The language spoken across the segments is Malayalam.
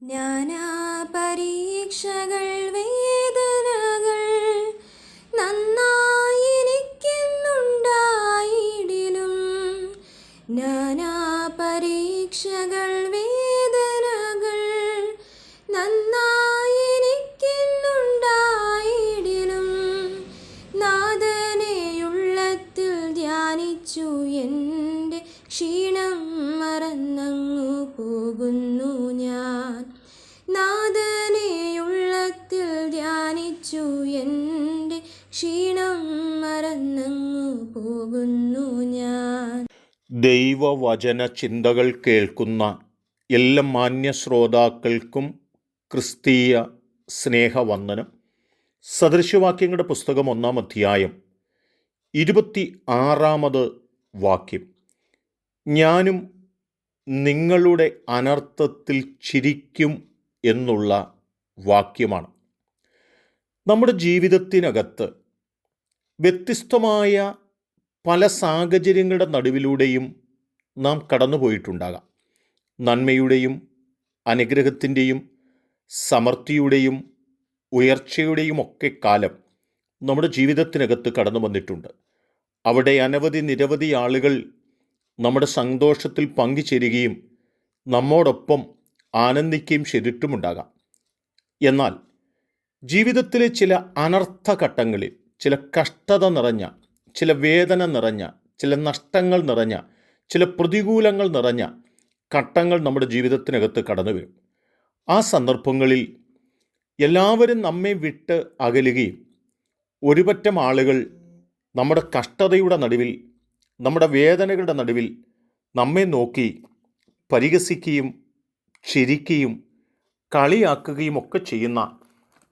നാനാ പരീക്ഷകൾ വേദനകൾ നന്നായിരിക്കുന്നുണ്ടായിടിലും, നാനാ പരീക്ഷകൾ വേദനകൾ നന്നായിരിക്കുന്നുണ്ടായിടിലും, നാഥനെയുള്ളത്തിൽ ധ്യാനിച്ചു എൻ്റെ ക്ഷീണം മറന്നങ്ങു പോകുന്നു ഞാൻ. നാഥനെയുള്ളത്തിൽ ധ്യാനിച്ചു എൻ്റെ ക്ഷീണം മറന്നങ്ങു പോകുന്നു ഞാൻ. ദൈവവചന ചിന്തകൾ കേൾക്കുന്ന എല്ലാ മാന്യ ശ്രോതാക്കൾക്കും ക്രിസ്തീയ സ്നേഹവന്ദനം. സദൃശവാക്യങ്ങളുടെ പുസ്തകം 1-ാം അധ്യായം 26-ാമത് വാക്യം. ഞാനും നിങ്ങളുടെ അനർത്ഥത്തിൽ ചിരിക്കും എന്നുള്ള വാക്യമാണ്. നമ്മുടെ ജീവിതത്തിനകത്ത് വ്യത്യസ്തമായ പല സാഹചര്യങ്ങളുടെ നടുവിലൂടെയും നാം കടന്നുപോയിട്ടുണ്ടാകാം. നന്മയുടെയും അനുഗ്രഹത്തിൻ്റെയും സമൃദ്ധിയുടെയും ഉയർച്ചയുടെയും ഒക്കെ കാലം നമ്മുടെ ജീവിതത്തിനകത്ത് കടന്നു വന്നിട്ടുണ്ട്. അവിടെ നിരവധി ആളുകൾ നമ്മുടെ സന്തോഷത്തിൽ പങ്കുചേരുകയും നമ്മോടൊപ്പം ആനന്ദിക്കുകയും ചെയ്തിട്ടുമുണ്ടാകാം. എന്നാൽ ജീവിതത്തിലെ ചില അനർത്ഥഘട്ടങ്ങളിൽ, ചില കഷ്ടത നിറഞ്ഞ, ചില വേദന നിറഞ്ഞ, ചില നഷ്ടങ്ങൾ നിറഞ്ഞ, ചില പ്രതികൂലങ്ങൾ നിറഞ്ഞ ഘട്ടങ്ങൾ നമ്മുടെ ജീവിതത്തിനകത്ത് കടന്നു വരും. ആ സന്ദർഭങ്ങളിൽ എല്ലാവരും നമ്മെ വിട്ട് അകലുകയും ഒരുപറ്റം ആളുകൾ നമ്മുടെ കഷ്ടതയുടെ നടുവിൽ, നമ്മുടെ വേദനകളുടെ നടുവിൽ നമ്മെ നോക്കി പരിഹസിക്കുകയും ചിരിക്കുകയും കളിയാക്കുകയും ഒക്കെ ചെയ്യുന്ന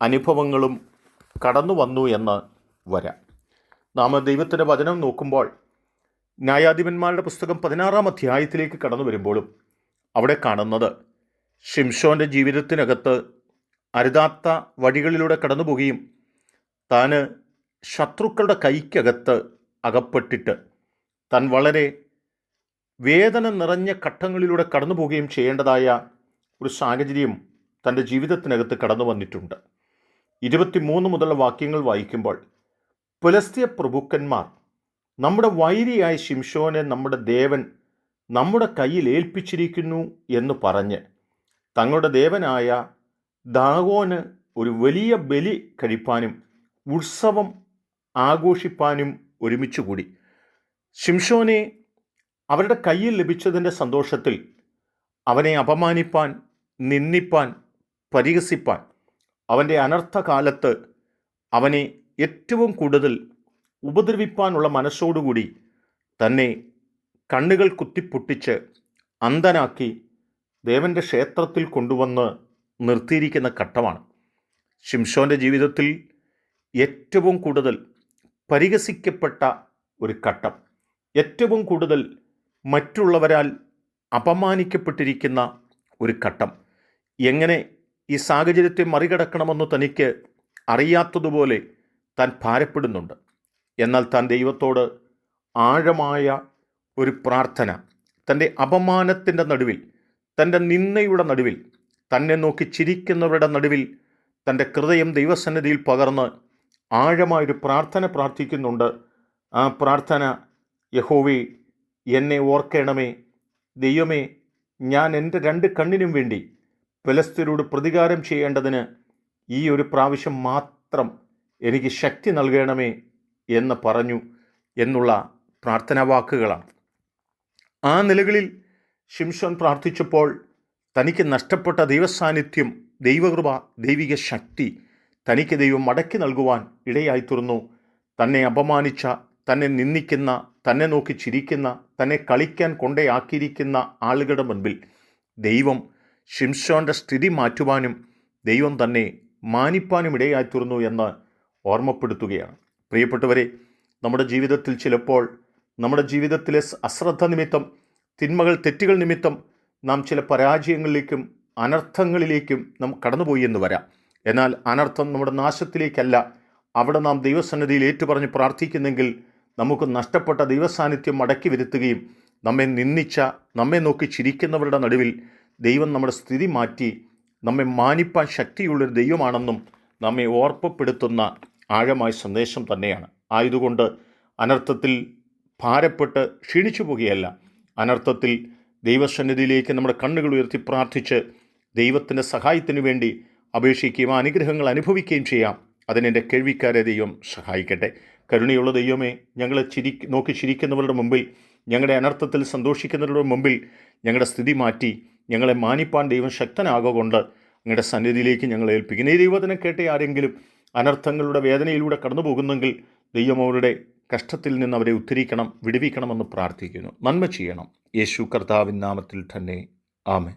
അനുഭവങ്ങളും കടന്നു വന്നു എന്ന് വരാം. നാം ദൈവത്തിൻ്റെ വചനം നോക്കുമ്പോൾ ന്യായാധിപന്മാരുടെ പുസ്തകം 16-ാം അധ്യായത്തിലേക്ക് കടന്നു വരുമ്പോഴും അവിടെ കാണുന്നത് ശിംശോൻ്റെ ജീവിതത്തിനകത്ത് അരുതാത്ത വഴികളിലൂടെ കടന്നു പോവുകയും താൻ ശത്രുക്കളുടെ കൈക്കകത്ത് അകപ്പെട്ടിട്ട് താൻ വളരെ വേദന നിറഞ്ഞ ഘട്ടങ്ങളിലൂടെ കടന്നു പോവുകയും ചെയ്യേണ്ടതായ ഒരു സാഹചര്യം തൻ്റെ ജീവിതത്തിനകത്ത് കടന്നു വന്നിട്ടുണ്ട്. 23 മുതലുള്ള വാക്യങ്ങൾ വായിക്കുമ്പോൾ, ഫെലിസ്ത്യ പ്രഭുക്കന്മാർ നമ്മുടെ വൈരിയായ ശിംശോനെ നമ്മുടെ ദേവൻ നമ്മുടെ കയ്യിൽ ഏൽപ്പിച്ചിരിക്കുന്നു എന്ന് പറഞ്ഞ് തങ്ങളുടെ ദേവനായ ദാഗോന് ഒരു വലിയ ബലി കഴിപ്പാനും ഉത്സവം ആഘോഷിപ്പാനും ഒരുമിച്ച് കൂടി. ശിംശോനെ അവരുടെ കയ്യിൽ ലഭിച്ചതിൻ്റെ സന്തോഷത്തിൽ അവനെ അപമാനിപ്പാൻ, നിന്ദിപ്പാൻ, പരിഹസിപ്പാൻ, അവൻ്റെ അനർത്ഥകാലത്ത് അവനെ ഏറ്റവും കൂടുതൽ ഉപദ്രവിപ്പാനുള്ള മനസ്സോടുകൂടി തന്നെ കണ്ണുകൾ കുത്തിപ്പൊട്ടിച്ച് അന്ധനാക്കി ദേവൻ്റെ ക്ഷേത്രത്തിൽ കൊണ്ടുവന്ന് നിർത്തിയിരിക്കുന്ന ഘട്ടമാണ്. ശിംശോൻ്റെ ജീവിതത്തിൽ ഏറ്റവും കൂടുതൽ പരിഹസിക്കപ്പെട്ട ഒരു ഘട്ടം, ഏറ്റവും കൂടുതൽ മറ്റുള്ളവരാൽ അപമാനിക്കപ്പെട്ടിരിക്കുന്ന ഒരു ഘട്ടം. എങ്ങനെ ഈ സാഹചര്യത്തെ മറികടക്കണമെന്ന് തനിക്ക് അറിയാത്തതുപോലെ താൻ ഭാരപ്പെടുന്നുണ്ട്. എന്നാൽ താൻ ദൈവത്തോട് ആഴമായ ഒരു പ്രാർത്ഥന, തൻ്റെ അപമാനത്തിൻ്റെ നടുവിൽ, തൻ്റെ നിന്ദയുടെ നടുവിൽ, തന്നെ നോക്കി ചിരിക്കുന്നവരുടെ നടുവിൽ തൻ്റെ ഹൃദയം ദൈവസന്നിധിയിൽ പകർന്ന് ആഴമായൊരു പ്രാർത്ഥന പ്രാർത്ഥിക്കുന്നുണ്ട്. ആ പ്രാർത്ഥന, യഹോവേ എന്നെ ഓർക്കണമേ, ദൈവമേ ഞാൻ എൻ്റെ 2 കണ്ണിനും വേണ്ടി ഫെലിസ്ത്യരോട് പ്രതികാരം ചെയ്യേണ്ടതിന് ഈ ഒരു പ്രാവശ്യം മാത്രം എനിക്ക് ശക്തി നൽകണമേ എന്ന് പറഞ്ഞു എന്നുള്ള പ്രാർത്ഥനാ വാക്കുകളാണ്. ആ നിലകളിൽ ശിംശോൻ പ്രാർത്ഥിച്ചപ്പോൾ തനിക്ക് നഷ്ടപ്പെട്ട ദൈവസാന്നിധ്യം, ദൈവകൃപ, ദൈവിക ശക്തി തനിക്ക് ദൈവം മടക്കി നൽകുവാൻ ഇടയായിത്തീർന്നു. തന്നെ അപമാനിച്ച, തന്നെ നിന്ദിക്കുന്ന, തന്നെ നോക്കി ചിരിക്കുന്ന, തന്നെ കളിക്കാൻ കൊണ്ടേയാക്കിയിരിക്കുന്ന ആളുകളുടെ മുൻപിൽ ദൈവം ശിംശോൻ്റെ സ്ഥിതി മാറ്റുവാനും ദൈവം തന്നെ മാനിപ്പാനും ഇടയായിത്തീർന്നു എന്ന് ഓർമ്മപ്പെടുത്തുകയാണ്. പ്രിയപ്പെട്ടവരെ, നമ്മുടെ ജീവിതത്തിൽ ചിലപ്പോൾ നമ്മുടെ ജീവിതത്തിലെ അശ്രദ്ധ നിമിത്തം, തിന്മകൾ, തെറ്റുകൾ നിമിത്തം നാം ചില പരാജയങ്ങളിലേക്കും അനർത്ഥങ്ങളിലേക്കും നാം കടന്നുപോയി എന്ന് വരാം. എന്നാൽ അനർത്ഥം നമ്മുടെ നാശത്തിലേക്കല്ല, അവിടെ നാം ദൈവസന്നിധിയിൽ ഏറ്റുപറഞ്ഞ് പ്രാർത്ഥിക്കുന്നെങ്കിൽ നമുക്ക് നഷ്ടപ്പെട്ട ദൈവസാന്നിധ്യം മടക്കി വരുത്തുകയും നമ്മെ നിന്ദിച്ച, നമ്മെ നോക്കി ചിരിക്കുന്നവരുടെ നടുവിൽ ദൈവം നമ്മുടെ സ്ഥിതി മാറ്റി നമ്മെ മാനിപ്പാൻ ശക്തിയുള്ളൊരു ദൈവമാണെന്നും നമ്മെ ഓർമ്മപ്പെടുത്തുന്ന ആഴമായ സന്ദേശം തന്നെയാണ്. ആയതുകൊണ്ട് അനർത്ഥത്തിൽ ഭാരപ്പെട്ട് ക്ഷീണിച്ചു പോകുകയല്ല, അനർത്ഥത്തിൽ ദൈവസന്നിധിയിലേക്ക് നമ്മുടെ കണ്ണുകൾ ഉയർത്തി പ്രാർത്ഥിച്ച് ദൈവത്തിൻ്റെ സഹായത്തിനു വേണ്ടി അപേക്ഷിക്കുകയും ആ അനുഗ്രഹങ്ങൾ അനുഭവിക്കുകയും ചെയ്യാം. അതിനെൻ്റെ കേൾവിക്കാരെ ദൈവം സഹായിക്കട്ടെ. കരുണയുള്ള ദൈവമേ, ഞങ്ങളെ നോക്കി ചിരിക്കുന്നവരുടെ മുമ്പിൽ, ഞങ്ങളുടെ അനർത്ഥത്തിൽ സന്തോഷിക്കുന്നവരുടെ മുമ്പിൽ ഞങ്ങളുടെ സ്ഥിതി മാറ്റി ഞങ്ങളെ മാനിപ്പാൻ ദൈവം ശക്തനാകൊണ്ട് അങ്ങയുടെ സന്നിധിയിലേക്ക് ഞങ്ങളെ ഏൽപ്പിക്കുന്നു. ഈ ദൈവത്തിനെ കേട്ട ആരെങ്കിലും അനർത്ഥങ്ങളുടെ വേദനയിലൂടെ കടന്നു പോകുന്നെങ്കിൽ ദൈവം അവരുടെ കഷ്ടത്തിൽ നിന്ന് അവരെ ഉദ്ധരിക്കണം, വിടുവിക്കണമെന്ന് പ്രാർത്ഥിക്കുന്നു. നന്മ ചെയ്യണം. യേശു കർത്താവിൻ നാമത്തിൽ തന്നെ. ആമേൻ.